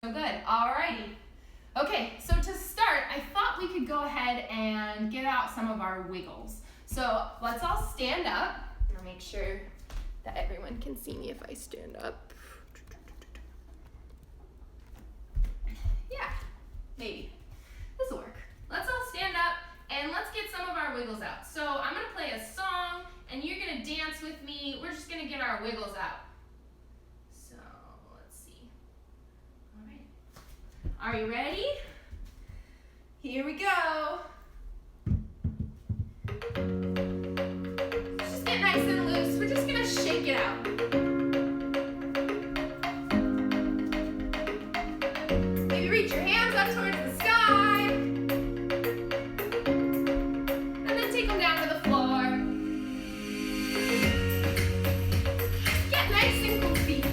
So good. Alrighty. Okay, so to start, I thought we could go ahead and get out some of our wiggles. So let's all stand up. I'm gonna make sure that everyone can see me if I stand up. Yeah, maybe. This will work. Let's all stand up and let's get some of our wiggles out. So I'm gonna play a song and you're gonna dance with me. We're just gonna get our wiggles out. So let's see. All right. Are you ready? Here we go. Just get nice and loose. We're just gonna shake it out. Maybe reach your hands up towards the sky. And then take them down to the floor. Get nice and comfy.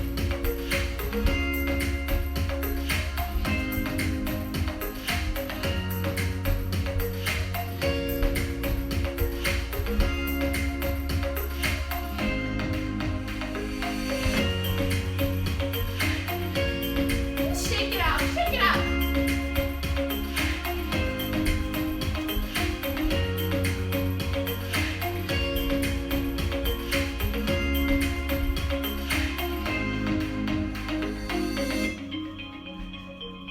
Shake it out, shake it out.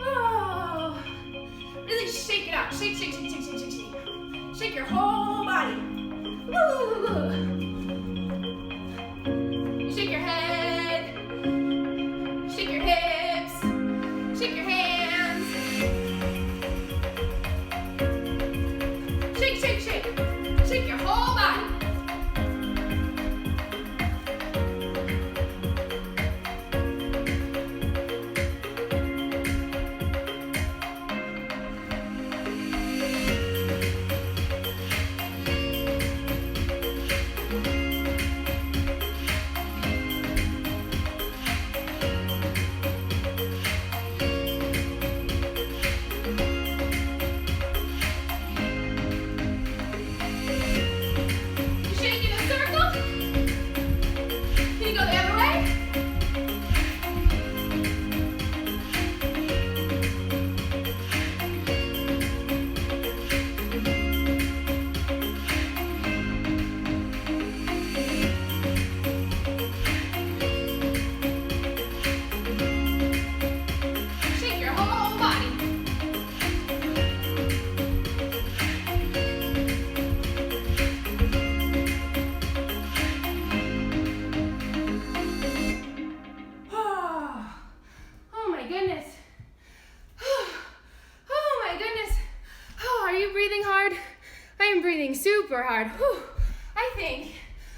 Oh, really shake it out. Shake, shake, shake, shake, shake, shake, shake. Shake your whole body. Woo. Shake your head. Shake your hips. Shake your hands. Shake, shake, shake. Shake your whole body. Shake in a circle. Can you go the other way? Shake your whole body. Oh my goodness. Oh my goodness. Oh, are you breathing hard? I am breathing super hard. Whew. I think,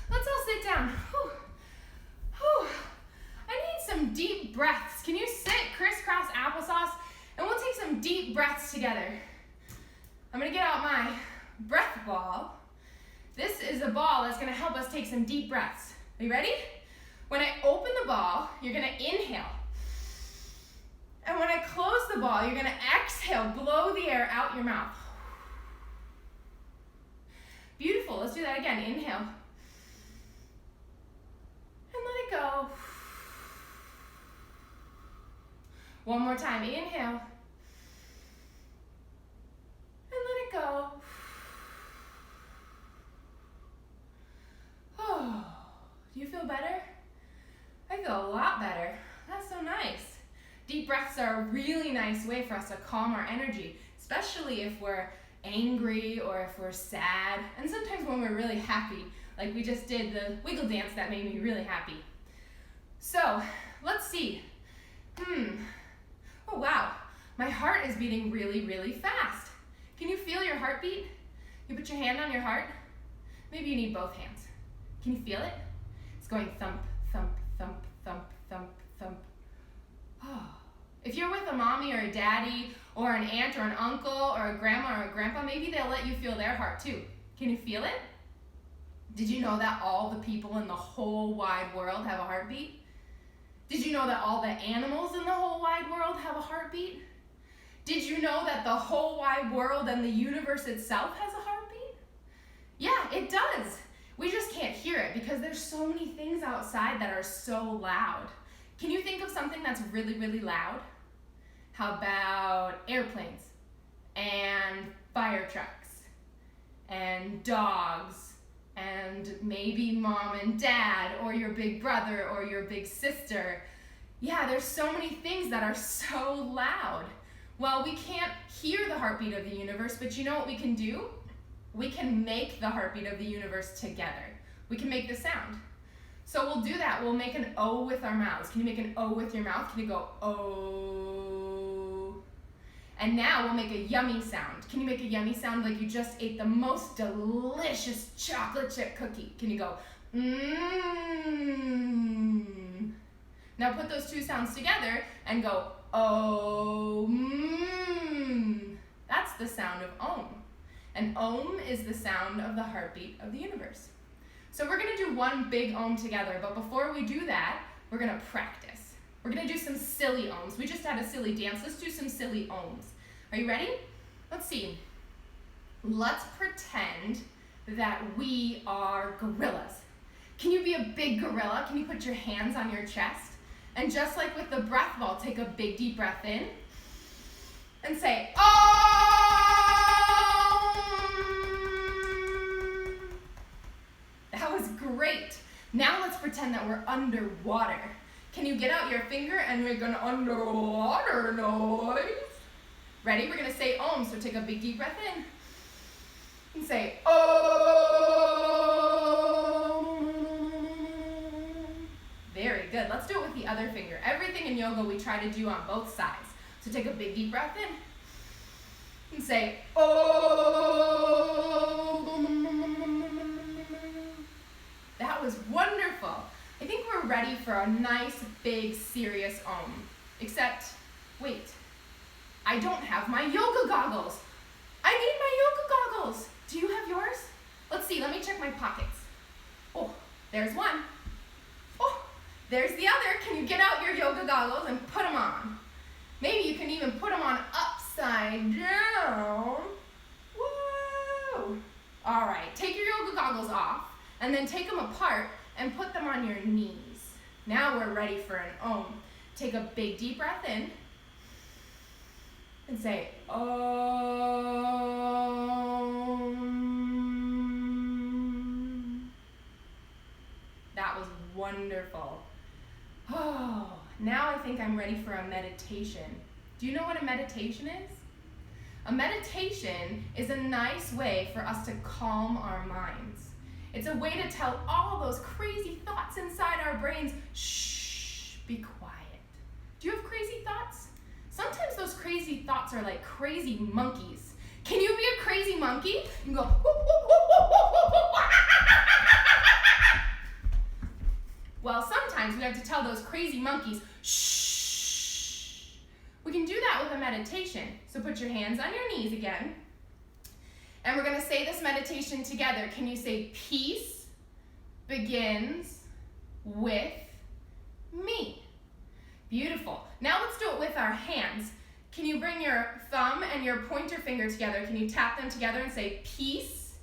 let's all sit down. Whew. Whew. I need some deep breaths. Can you sit crisscross applesauce? And we'll take some deep breaths together. I'm gonna get out my breath ball. This is a ball that's gonna help us take some deep breaths. Are you ready? When I open the ball, you're gonna inhale. And when I close the ball, you're gonna exhale, blow the air out your mouth. Beautiful, let's do that again. Inhale. And let it go. One more time, inhale. And let it go. Oh, do you feel better? I feel a lot better. That's so nice. Deep breaths are a really nice way for us to calm our energy, especially if we're angry or if we're sad, and sometimes when we're really happy, like we just did the wiggle dance that made me really happy. So, let's see. Oh wow, my heart is beating really, really fast. Can you feel your heartbeat? You put your hand on your heart. Maybe you need both hands. Can you feel it? It's going thump, thump, thump, thump, thump, thump. Oh. If you're with a mommy or a daddy or an aunt or an uncle or a grandma or a grandpa, maybe they'll let you feel their heart too. Can you feel it? Did you know that all the people in the whole wide world have a heartbeat? Did you know that all the animals in the whole wide world have a heartbeat? Did you know that the whole wide world and the universe itself has a heartbeat? Yeah, it does. We just can't hear it because there's so many things outside that are so loud. Can you think of something that's really, really loud? How about airplanes and fire trucks and dogs and maybe mom and dad or your big brother or your big sister? Yeah, there's so many things that are so loud. Well, we can't hear the heartbeat of the universe, but you know what we can do? We can make the heartbeat of the universe together. We can make the sound. So we'll do that. We'll make an O with our mouths. Can you make an O with your mouth? Can you go O? And now we'll make a yummy sound. Can you make a yummy sound like you just ate the most delicious chocolate chip cookie? Can you go mmm? Now put those two sounds together and go oh mmm. That's the sound of Om. And Om is the sound of the heartbeat of the universe. So we're gonna do one big Om together, but before we do that, we're gonna practice. We're gonna do some silly Oms. We just had a silly dance. Let's do some silly Oms. Are you ready? Let's see. Let's pretend that we are gorillas. Can you be a big gorilla? Can you put your hands on your chest? And just like with the breath ball, take a big deep breath in and say, That was great. Now let's pretend that we're underwater. Can you get out your finger and make an underwater noise? Ready? We're gonna say Om, so take a big deep breath in and say Om. Very good. Let's do it with the other finger. Everything in yoga we try to do on both sides. So take a big deep breath in and say Om. That was wonderful. I think we're ready for a nice, big, serious Om. Except, wait, I don't have my yoga goggles. I need my yoga goggles. Do you have yours? Let's see, let me check my pockets. Oh, there's one. Oh, there's the other. Can you get out your yoga goggles and put them on? Maybe you can even put them on upside down. Woo! All right, take your yoga goggles off. And then take them apart and put them on your knees. Now we're ready for an Om. Take a big deep breath in and say Om. That was wonderful. Oh, now I think I'm ready for a meditation. Do you know what a meditation is? A meditation is a nice way for us to calm our minds. It's a way to tell all those crazy thoughts inside our brains, shh, be quiet. Do you have crazy thoughts? Sometimes those crazy thoughts are like crazy monkeys. Can you be a crazy monkey? You go, whoop, whoop, whoop, whoop, whoop, whoop, whoop. Well, sometimes we have to tell those crazy monkeys, shh. We can do that with a meditation. So put your hands on your knees again. And we're going to say this meditation together. Can you say, peace begins with me? Beautiful. Now let's do it with our hands. Can you bring your thumb and your pointer finger together? Can you tap them together and say, peace?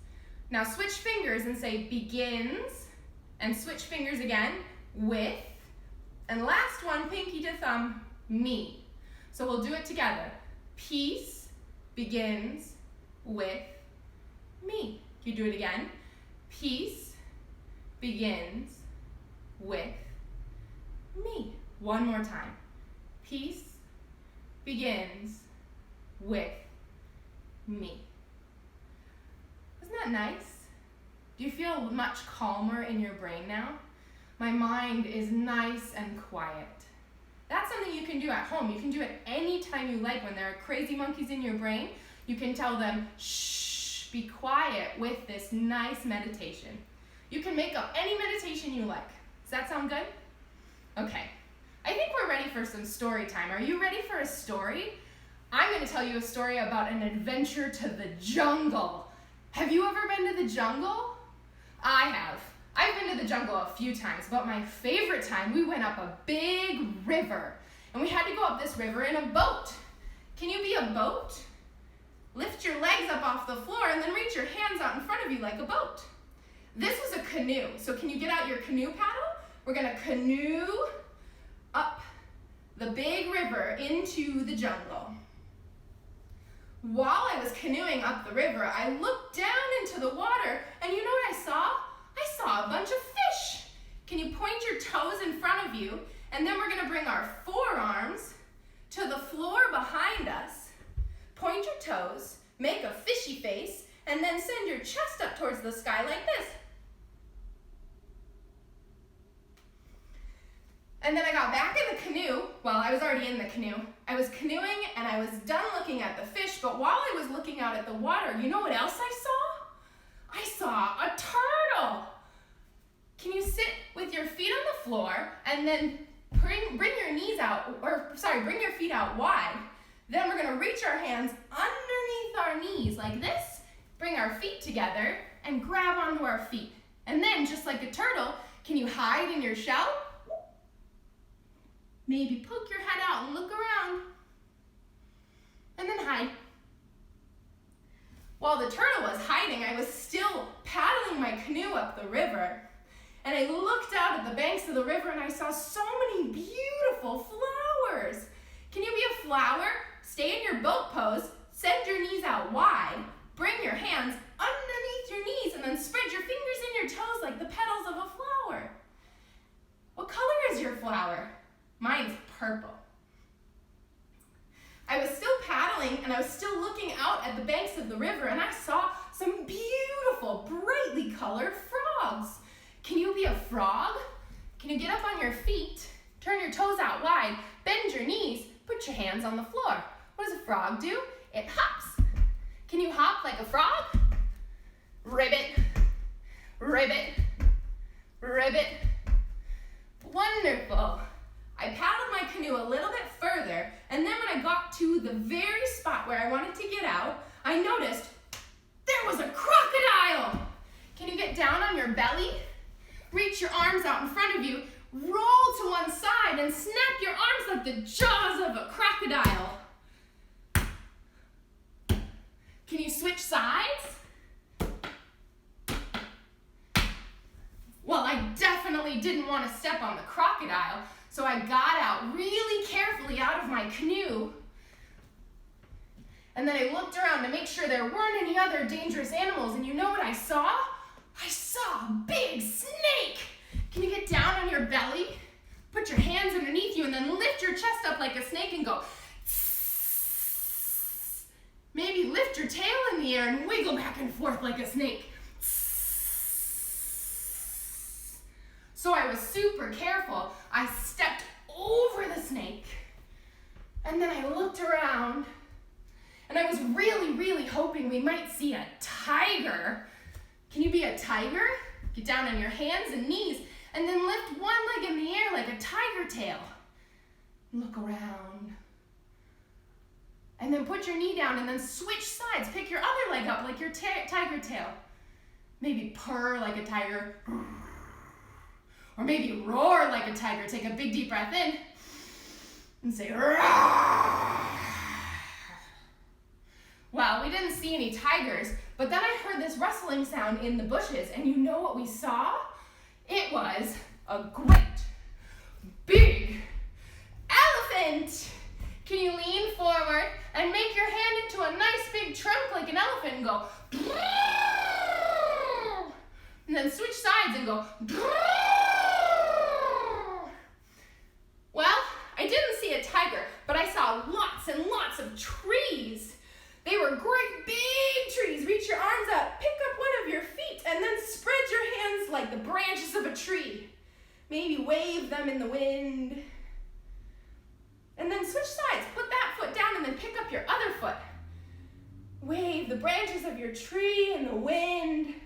Now switch fingers and say, begins. And switch fingers again, with. And last one, pinky to thumb, me. So we'll do it together. Peace begins with me. Can you do it again? Peace begins with me. One more time. Peace begins with me. Isn't that nice? Do you feel much calmer in your brain now? My mind is nice and quiet. That's something you can do at home. You can do it anytime you like. When there are crazy monkeys in your brain, you can tell them, shh, be quiet with this nice meditation. You can make up any meditation you like. Does that sound good? Okay. I think we're ready for some story time. Are you ready for a story? I'm going to tell you a story about an adventure to the jungle. Have you ever been to the jungle? I have. I've been to the jungle a few times, but my favorite time, we went up a big river. And we had to go up this river in a boat. Can you be a boat? Lift your legs up off the floor and then reach your hands out in front of you like a boat. This was a canoe. So can you get out your canoe paddle? We're going to canoe up, the big river into the jungle. While I was canoeing up the river, I looked down into the water, and you know what I saw? I saw a bunch of fish. Can you point your toes in front of you, and then we're gonna bring our forearms to the floor behind us. Point your toes, make a fishy face, and then send your chest up towards the sky like this. And then I got back in the canoe. Well, I was already in the canoe. I was canoeing and I was done looking at the fish, but while I was looking out at the water, you know what else I saw? I saw a turtle. Can you sit with your feet on the floor and then bring your knees out, bring your feet out wide. Then we're gonna reach our hands underneath our knees like this, bring our feet together and grab onto our feet. And then just like a turtle, can you hide in your shell? Maybe poke your head out and look around. And then hide. While the turtle was hiding, I was still paddling my canoe up the river. And I looked out at the banks of the river and I saw so many beautiful flowers. Can you be a flower? Stay in your boat pose, send your knees out wide, bring your hands underneath your knees, and then spread your fingers and your toes like the petals of a flower. What color is your flower? Mine's purple. I was still paddling and I was still looking out at the banks of the river and I saw some beautiful, brightly colored frogs. Can you be a frog? Can you get up on your feet, turn your toes out wide, bend your knees, put your hands on the floor? What does a frog do? It hops. Can you hop like a frog? Ribbit, ribbit, ribbit. Wonderful. I paddled my canoe a little bit further, and then when I got to the very spot where I wanted to get out, I noticed there was a crocodile. Can you get down on your belly? Reach your arms out in front of you, roll to one side, and snap your arms like the jaws of a crocodile. Can you switch sides? Well, I definitely didn't want to step on the crocodile, so I got out really carefully out of my canoe. And then I looked around to make sure there weren't any other dangerous animals, and you know what I saw? I saw a big snake. Can you get down on your belly? Put your hands underneath you and then lift your chest up like a snake and go. Maybe lift your tail in the air and wiggle back and forth like a snake. So I was super careful. I stepped over the snake and then I looked around and I was really, really hoping we might see a tiger. Can you be a tiger? Get down on your hands and knees and then lift one leg in the air like a tiger tail. Look around. And then put your knee down and then switch sides. Pick your other leg up like your tiger tail. Maybe purr like a tiger. Or maybe roar like a tiger. Take a big deep breath in and say, roar. Well, we didn't see any tigers, but then I heard this rustling sound in the bushes, and you know what we saw? It was a great, big elephant. Can you lean forward and make your hand into a nice big trunk like an elephant and go, and then switch sides and go, well, I didn't see a tiger, but I saw lots and lots of trees. They were great big trees. Reach your arms up, pick up one of your feet, and then spread your hands like the branches of a tree. Maybe wave them in the wind. And then switch sides. Put that foot down and then pick up your other foot. Wave the branches of your tree in the wind.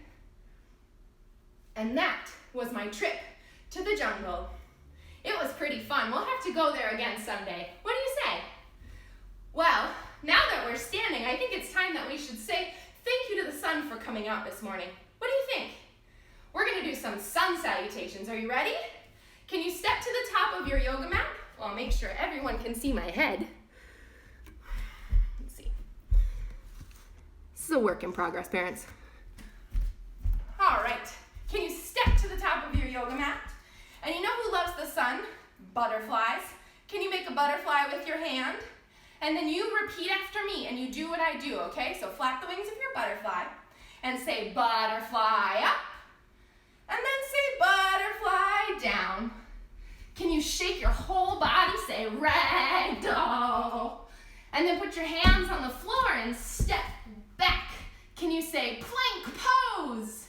And that was my trip to the jungle. It was pretty fun. We'll have to go there again someday. What do you say? Well, now that we're standing, I think it's time that we should say thank you to the sun for coming out this morning. What do you think? We're going to do some sun salutations. Are you ready? Can you step to the top of your yoga mat? Well, I'll make sure everyone can see my head. Let's see. This is a work in progress, parents. All right. Can you step to the top of your yoga mat? And you know who loves the sun? Butterflies. Can you make a butterfly with your hand? And then you repeat after me and you do what I do, okay? So flap the wings of your butterfly and say butterfly up. And then say butterfly down. Can you shake your whole body? Say ragdoll. And then put your hands on the floor and step back. Can you say plank pose?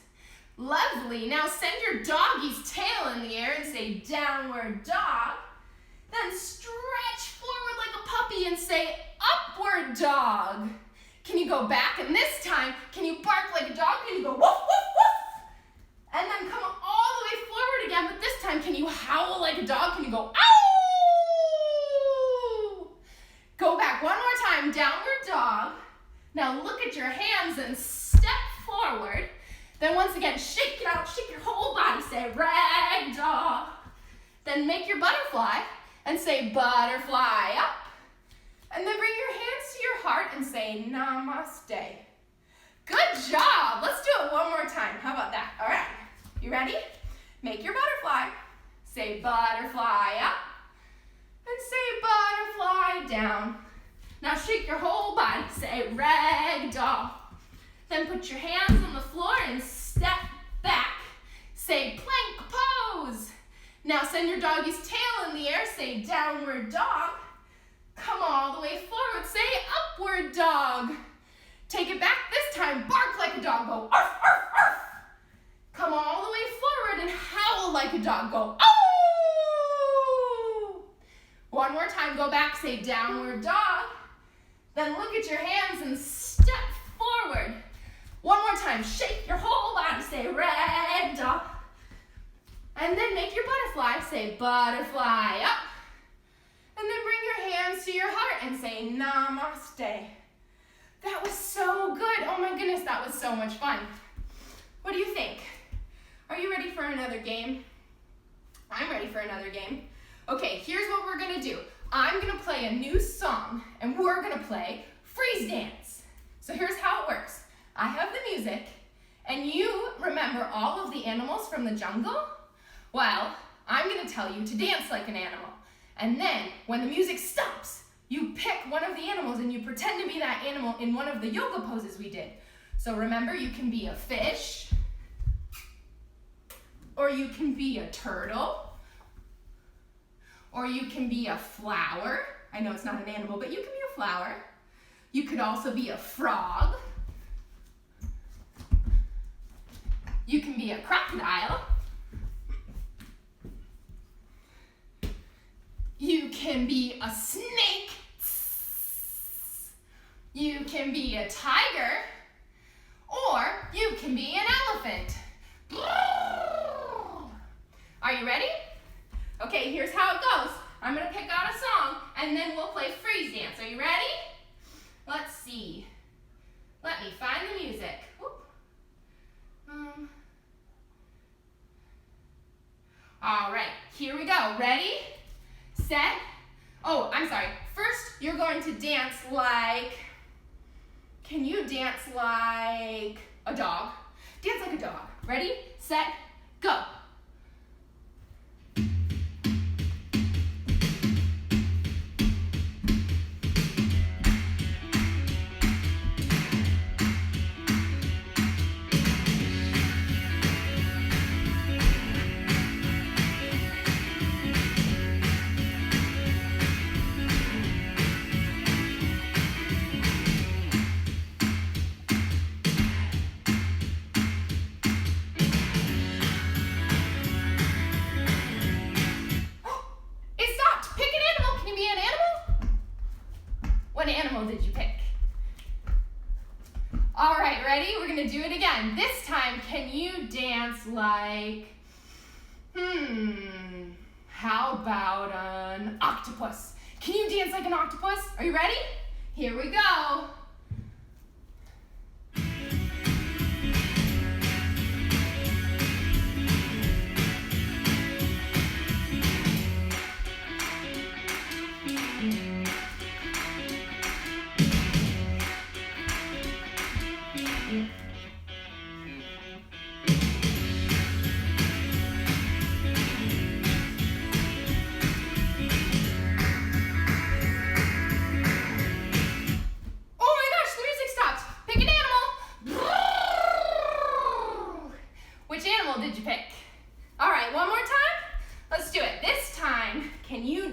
Lovely. Now send your doggy's tail in the air and say downward dog. Then stretch forward like a puppy and say upward dog. Can you go back? And this time, can you bark like a dog? Can you go woof, woof, woof? And then come all the way forward again, but this time, can you howl like a dog? Can you go ow? Go back one more time, downward dog. Now look at your hands and step forward. Then once again, shake it out, shake your whole body, say rag dog. Then make your butterfly and say butterfly up. And then bring your hands to your heart and say namaste. Good job. Let's do it one more time. How about that? All right. You ready? Make your butterfly. Say butterfly up. And say butterfly down. Now shake your whole body. Say ragdoll. Then put your hands on the floor and step back. Say plank pose. Now send your doggy's tail in the air. Say downward dog. Come all the way forward. Say upward dog. Take it back this time. Bark like a dog. Go arf, arf, arf. Come all the way forward and howl like a dog. Go oh. One more time. Go back. Say downward dog. Then look at your hands and step forward. One more time. Shake your whole body. Say red dog. And then make your butterfly. Say butterfly up. And then bring your hands to your heart and say namaste. That was so good. Oh my goodness, that was so much fun. What do you think? Are you ready for another game? I'm ready for another game. Okay, here's what we're gonna do. I'm gonna play a new song and we're gonna play freeze dance. So here's how it works. I have the music and you remember all of the animals from the jungle? Well, I'm gonna tell you to dance like an animal. And then, when the music stops, you pick one of the animals and you pretend to be that animal in one of the yoga poses we did. So remember, you can be a fish, or you can be a turtle, or you can be a flower. I know it's not an animal, but you can be a flower. You could also be a frog. You can be a crocodile. You can be a snake. You can be a tiger. Or you can be an elephant. Are you ready? Okay, here's how it goes. I'm going to pick out a song and then we'll play freeze dance. Are you ready? Let's see. Let me find the music. All right, here we go. Ready? Set. Oh, I'm sorry. First, you're going to dance like, can you dance like a dog? Dance like a dog. Ready, set, go. Did you pick? All right, ready? We're gonna do it again. This time, can you dance like, how about an octopus? Can you dance like an octopus? Are you ready? Here we go.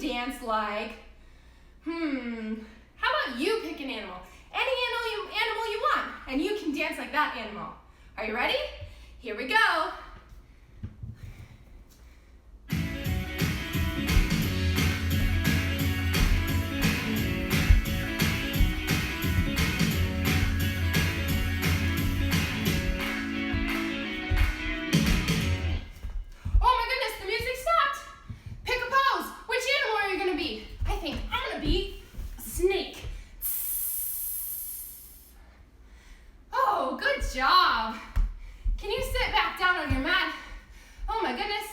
dance like, how about you pick an animal? Any animal you want, and you can dance like that animal. Are you ready? Here we go. Job. Can you sit back down on your mat? Oh my goodness,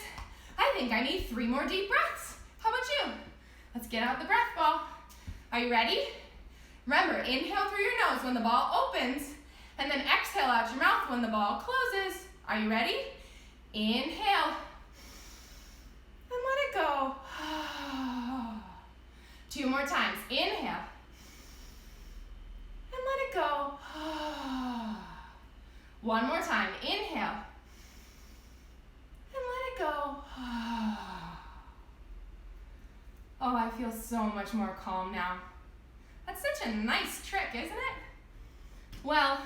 I think I need 3 more deep breaths. How about you? Let's get out the breath ball. Are you ready? Remember, inhale through your nose when the ball opens, and then exhale out your mouth when the ball closes. Are you ready? Inhale, and let it go. 2 more times. Inhale, and let it go. 1 more time. Inhale. And let it go. Oh, I feel so much more calm now. That's such a nice trick, isn't it? Well,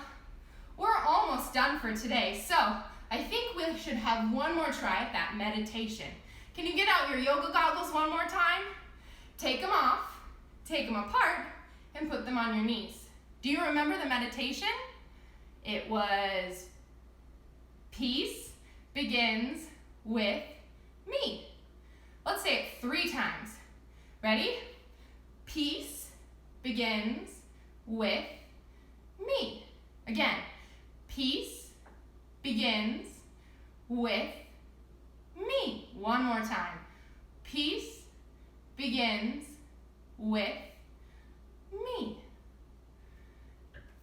we're almost done for today, so I think we should have one more try at that meditation. Can you get out your yoga goggles one more time? Take them off, take them apart, and put them on your knees. Do you remember the meditation? It was, peace begins with me. Let's say it 3 times. Ready? Peace begins with me. Again, peace begins with me. One more time. Peace begins with me.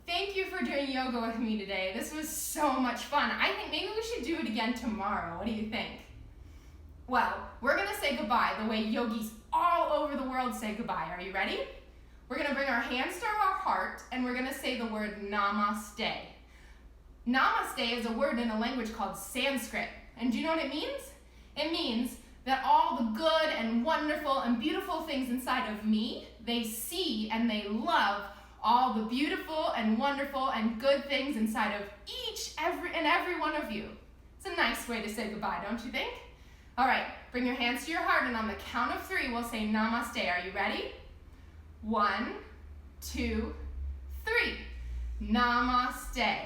Thank you for doing yoga with me today. This was so much fun. I think maybe we should do it again tomorrow. What do you think? Well, we're going to say goodbye the way yogis all over the world say goodbye. Are you ready? We're going to bring our hands to our heart, and we're going to say the word Namaste. Namaste is a word in a language called Sanskrit. And do you know what it means? It means that all the good and wonderful and beautiful things inside of me, they see and they love all the beautiful and wonderful and good things inside of every one of you. It's a nice way to say goodbye, don't you think? All right, bring your hands to your heart, and on the count of 3, we'll say Namaste. Are you ready? 1, 2, 3. Namaste.